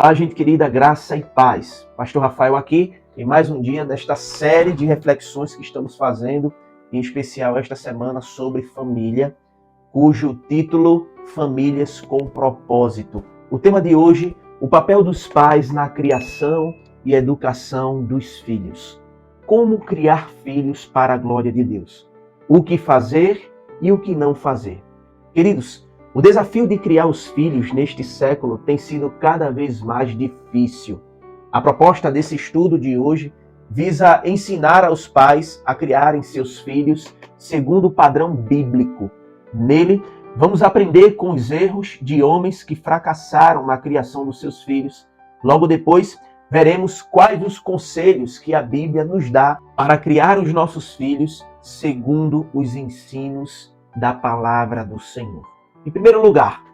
Olá, gente querida, graça e paz. Pastor Rafael aqui em mais um dia desta série de reflexões que estamos fazendo, em especial esta semana sobre família, cujo título Famílias com Propósito. O tema de hoje, o papel dos pais na criação e educação dos filhos. Como criar filhos para a glória de Deus. O que fazer e o que não fazer. Queridos, o desafio de criar os filhos neste século tem sido cada vez mais difícil. A proposta desse estudo de hoje visa ensinar aos pais a criarem seus filhos segundo o padrão bíblico. Nele, vamos aprender com os erros de homens que fracassaram na criação dos seus filhos. Logo depois, veremos quais os conselhos que a Bíblia nos dá para criar os nossos filhos segundo os ensinos da palavra do Senhor. Em primeiro lugar,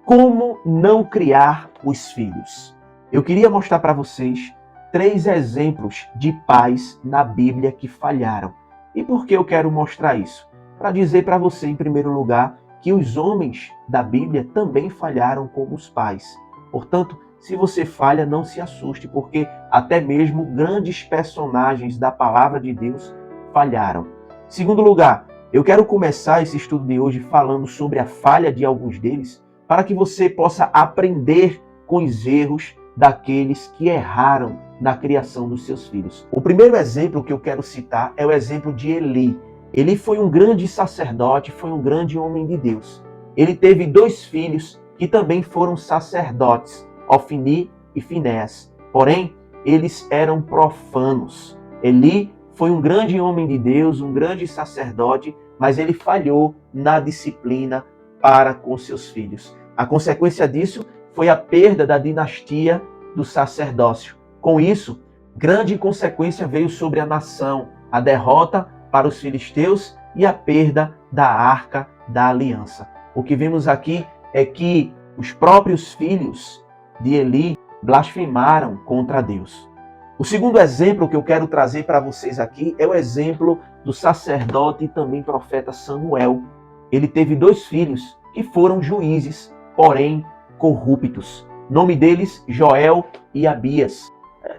como não criar os filhos? Eu queria mostrar para vocês 3 exemplos de pais na Bíblia que falharam. E por que eu quero mostrar isso? Para dizer para você, em primeiro lugar, que os homens da Bíblia também falharam como os pais. Portanto, se você falha, não se assuste, porque até mesmo grandes personagens da palavra de Deus falharam. Em segundo lugar, eu quero começar esse estudo de hoje falando sobre a falha de alguns deles, para que você possa aprender com os erros daqueles que erraram na criação dos seus filhos. O primeiro exemplo que eu quero citar é o exemplo de Eli. Eli foi um grande sacerdote, foi um grande homem de Deus. Ele teve 2 filhos que também foram sacerdotes, Ofni e Finéas. Porém, eles eram profanos. Eli foi um grande homem de Deus, um grande sacerdote, mas ele falhou na disciplina para com seus filhos. A consequência disso foi a perda da dinastia do sacerdócio. Com isso, grande consequência veio sobre a nação, a derrota para os filisteus e a perda da arca da aliança. O que vemos aqui é que os próprios filhos de Eli blasfemaram contra Deus. O segundo exemplo que eu quero trazer para vocês aqui é o exemplo do sacerdote e também profeta Samuel. Ele teve 2 filhos que foram juízes, porém corruptos. Nome deles, Joel e Abias.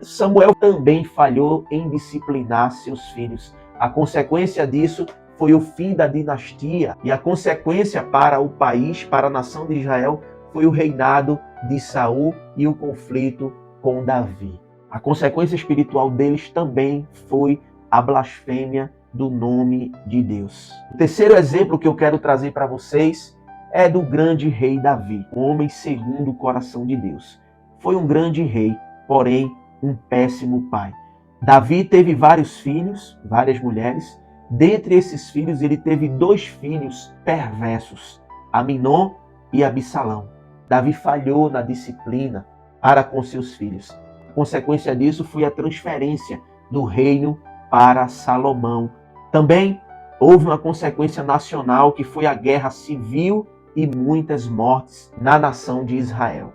Samuel também falhou em disciplinar seus filhos. A consequência disso foi o fim da dinastia e a consequência para o país, para a nação de Israel, foi o reinado de Saul e o conflito com Davi. A consequência espiritual deles também foi a blasfêmia do nome de Deus. O terceiro exemplo que eu quero trazer para vocês é do grande rei Davi, um homem segundo o coração de Deus. Foi um grande rei, porém um péssimo pai. Davi teve vários filhos, várias mulheres. Dentre esses filhos, ele teve 2 filhos perversos, Aminon e Absalão. Davi falhou na disciplina para com seus filhos. A consequência disso foi a transferência do reino para Salomão. Também houve uma consequência nacional que foi a guerra civil e muitas mortes na nação de Israel.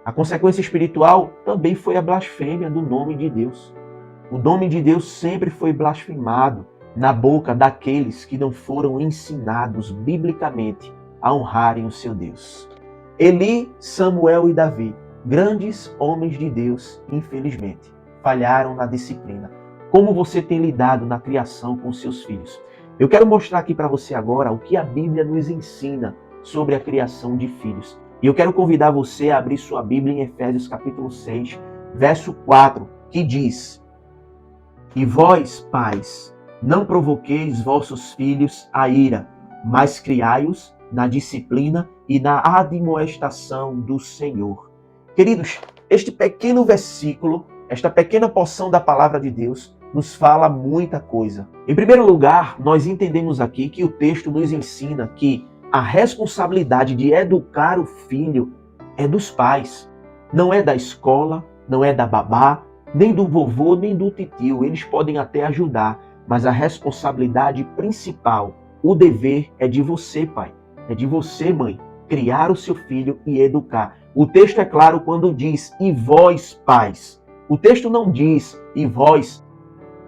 A consequência espiritual também foi a blasfêmia do nome de Deus. O nome de Deus sempre foi blasfemado na boca daqueles que não foram ensinados biblicamente a honrarem o seu Deus. Eli, Samuel e Davi, grandes homens de Deus, infelizmente, falharam na disciplina. Como você tem lidado na criação com seus filhos? Eu quero mostrar aqui para você agora o que a Bíblia nos ensina sobre a criação de filhos. E eu quero convidar você a abrir sua Bíblia em Efésios capítulo 6, verso 4, que diz: E vós, pais, não provoqueis vossos filhos a ira, mas criai-os na disciplina e na admoestação do Senhor. Queridos, este pequeno versículo, esta pequena porção da palavra de Deus, nos fala muita coisa. Em primeiro lugar, nós entendemos aqui que o texto nos ensina que a responsabilidade de educar o filho é dos pais. Não é da escola, não é da babá, nem do vovô, nem do titio. Eles podem até ajudar, mas a responsabilidade principal, o dever é de você, pai. É de você, mãe, criar o seu filho e educar. O texto é claro quando diz, e vós, pais. O texto não diz, e vós,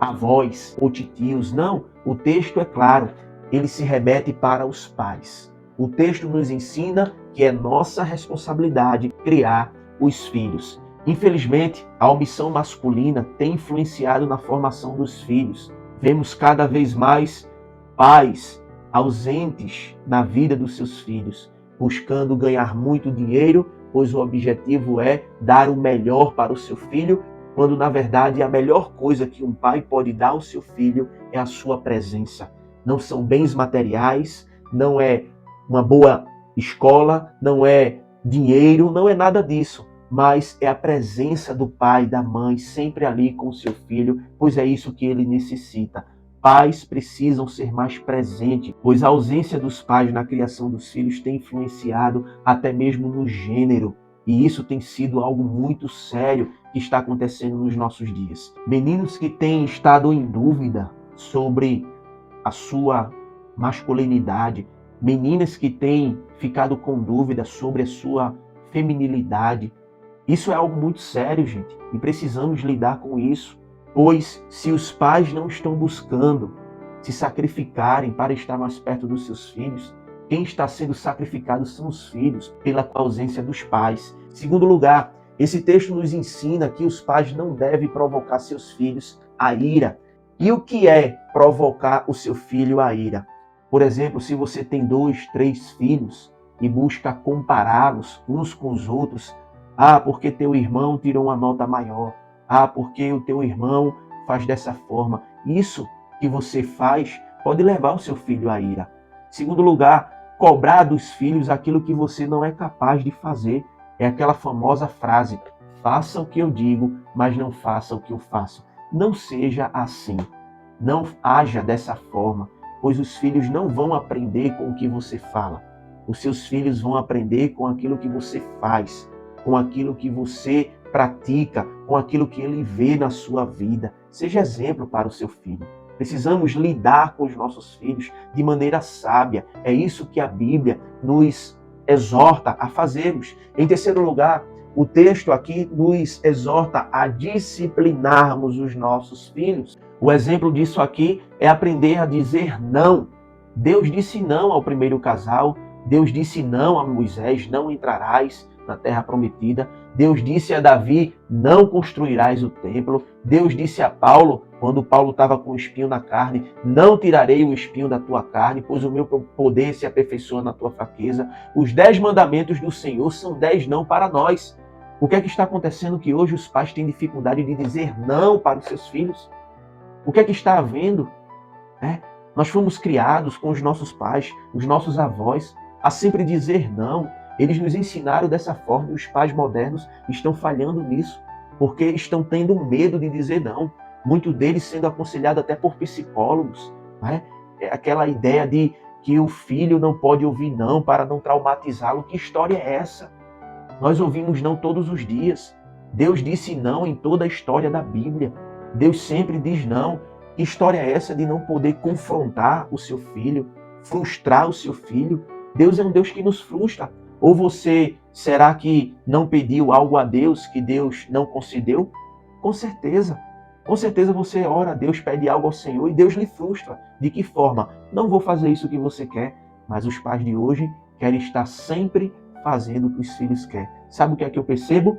avós ou titios. Não, o texto é claro. Ele se remete para os pais. O texto nos ensina que é nossa responsabilidade criar os filhos. Infelizmente, a omissão masculina tem influenciado na formação dos filhos. Vemos cada vez mais pais ausentes na vida dos seus filhos, buscando ganhar muito dinheiro, pois o objetivo é dar o melhor para o seu filho, quando na verdade a melhor coisa que um pai pode dar ao seu filho é a sua presença. Não são bens materiais, não é uma boa escola, não é dinheiro, não é nada disso, mas é a presença do pai, da mãe, sempre ali com o seu filho, pois é isso que ele necessita. Pais precisam ser mais presentes, pois a ausência dos pais na criação dos filhos tem influenciado até mesmo no gênero. E isso tem sido algo muito sério que está acontecendo nos nossos dias. Meninos que têm estado em dúvida sobre a sua masculinidade, meninas que têm ficado com dúvida sobre a sua feminilidade. Isso é algo muito sério, gente, e precisamos lidar com isso. Pois se os pais não estão buscando se sacrificarem para estar mais perto dos seus filhos, quem está sendo sacrificado são os filhos pela ausência dos pais. Em segundo lugar, esse texto nos ensina que os pais não devem provocar seus filhos à ira. E o que é provocar o seu filho à ira? Por exemplo, se você tem 2, 3 filhos e busca compará-los uns com os outros, porque teu irmão tirou uma nota maior. Porque o teu irmão faz dessa forma. Isso que você faz pode levar o seu filho à ira. Em segundo lugar, cobrar dos filhos aquilo que você não é capaz de fazer. É aquela famosa frase: faça o que eu digo, mas não faça o que eu faço. Não seja assim. Não haja dessa forma, pois os filhos não vão aprender com o que você fala. Os seus filhos vão aprender com aquilo que você faz, com aquilo que você pratica, com aquilo que ele vê na sua vida. Seja exemplo para o seu filho. Precisamos lidar com os nossos filhos de maneira sábia. É isso que a Bíblia nos exorta a fazermos. Em terceiro lugar, o texto aqui nos exorta a disciplinarmos os nossos filhos. O exemplo disso aqui é aprender a dizer não. Deus disse não ao primeiro casal. Deus disse não a Moisés: não entrarás na terra prometida. Deus disse a Davi: não construirás o templo. Deus disse a Paulo, quando Paulo estava com o espinho na carne: não tirarei o espinho da tua carne, pois o meu poder se aperfeiçoa na tua fraqueza. Os 10 mandamentos do Senhor são 10 não para nós. O que é que está acontecendo que hoje os pais têm dificuldade de dizer não para os seus filhos? O que é que está havendo? Nós fomos criados com os nossos pais, os nossos avós, a sempre dizer não. Eles nos ensinaram dessa forma e os pais modernos estão falhando nisso, porque estão tendo medo de dizer não. Muitos deles sendo aconselhados até por psicólogos. É aquela ideia de que o filho não pode ouvir não para não traumatizá-lo. Que história é essa? Nós ouvimos não todos os dias. Deus disse não em toda a história da Bíblia. Deus sempre diz não. Que história é essa de não poder confrontar o seu filho, frustrar o seu filho? Deus é um Deus que nos frustra. Ou você, será que não pediu algo a Deus que Deus não concedeu? Com certeza. Com certeza você ora a Deus, pede algo ao Senhor e Deus lhe frustra. De que forma? Não vou fazer isso que você quer. Mas os pais de hoje querem estar sempre fazendo o que os filhos querem. Sabe o que é que eu percebo?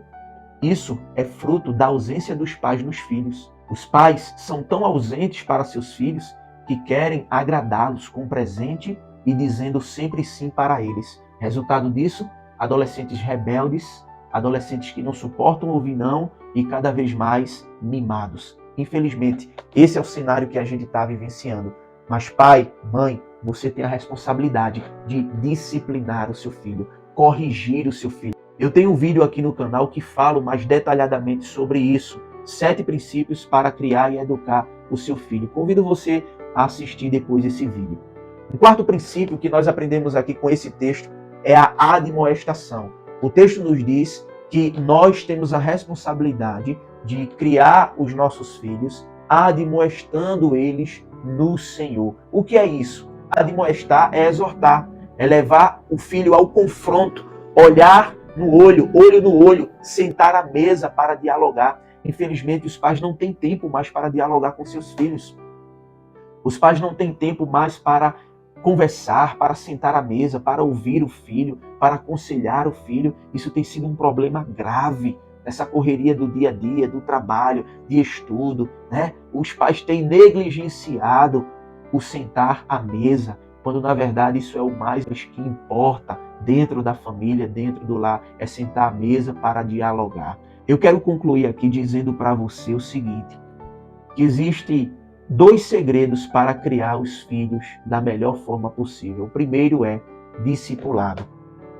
Isso é fruto da ausência dos pais nos filhos. Os pais são tão ausentes para seus filhos que querem agradá-los com presente e dizendo sempre sim para eles. Resultado disso, adolescentes rebeldes, adolescentes que não suportam ouvir não e cada vez mais mimados. Infelizmente, esse é o cenário que a gente está vivenciando. Mas pai, mãe, você tem a responsabilidade de disciplinar o seu filho, corrigir o seu filho. Eu tenho um vídeo aqui no canal que falo mais detalhadamente sobre isso. 7 princípios para criar e educar o seu filho. Convido você a assistir depois esse vídeo. O quarto princípio que nós aprendemos aqui com esse texto é a admoestação. O texto nos diz que nós temos a responsabilidade de criar os nossos filhos admoestando eles no Senhor. O que é isso? Admoestar é exortar, é levar o filho ao confronto, olhar no olho no olho, sentar à mesa para dialogar. Infelizmente, os pais não têm tempo mais para dialogar com seus filhos. Os pais não têm tempo mais para conversar, para sentar à mesa, para ouvir o filho, para aconselhar o filho. Isso tem sido um problema grave nessa correria do dia a dia, do trabalho, de estudo, né? Os pais têm negligenciado o sentar à mesa, quando na verdade isso é o mais que importa dentro da família, dentro do lar, é sentar à mesa para dialogar. Eu quero concluir aqui dizendo para você o seguinte, que existe 2 segredos para criar os filhos da melhor forma possível. O primeiro é discipulado.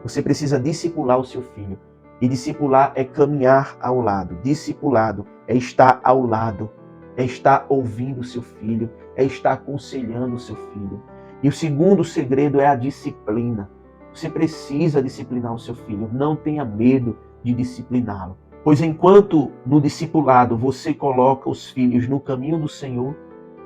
Você precisa discipular o seu filho. E discipular é caminhar ao lado. Discipulado é estar ao lado, é estar ouvindo o seu filho, é estar aconselhando o seu filho. E o segundo segredo é a disciplina. Você precisa disciplinar o seu filho. Não tenha medo de discipliná-lo. Pois enquanto no discipulado você coloca os filhos no caminho do Senhor,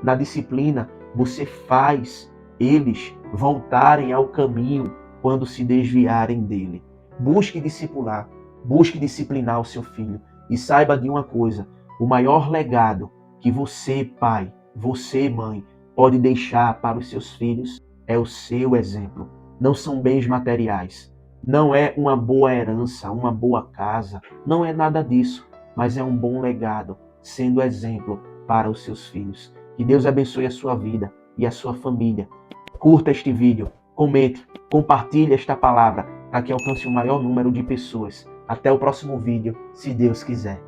na disciplina você faz eles voltarem ao caminho quando se desviarem dele. Busque discipular, busque disciplinar o seu filho e saiba de uma coisa, o maior legado que você, pai, você, mãe, pode deixar para os seus filhos é o seu exemplo. Não são bens materiais. Não é uma boa herança, uma boa casa, não é nada disso, mas é um bom legado, sendo exemplo para os seus filhos. Que Deus abençoe a sua vida e a sua família. Curta este vídeo, comente, compartilhe esta palavra para que alcance o maior número de pessoas. Até o próximo vídeo, se Deus quiser.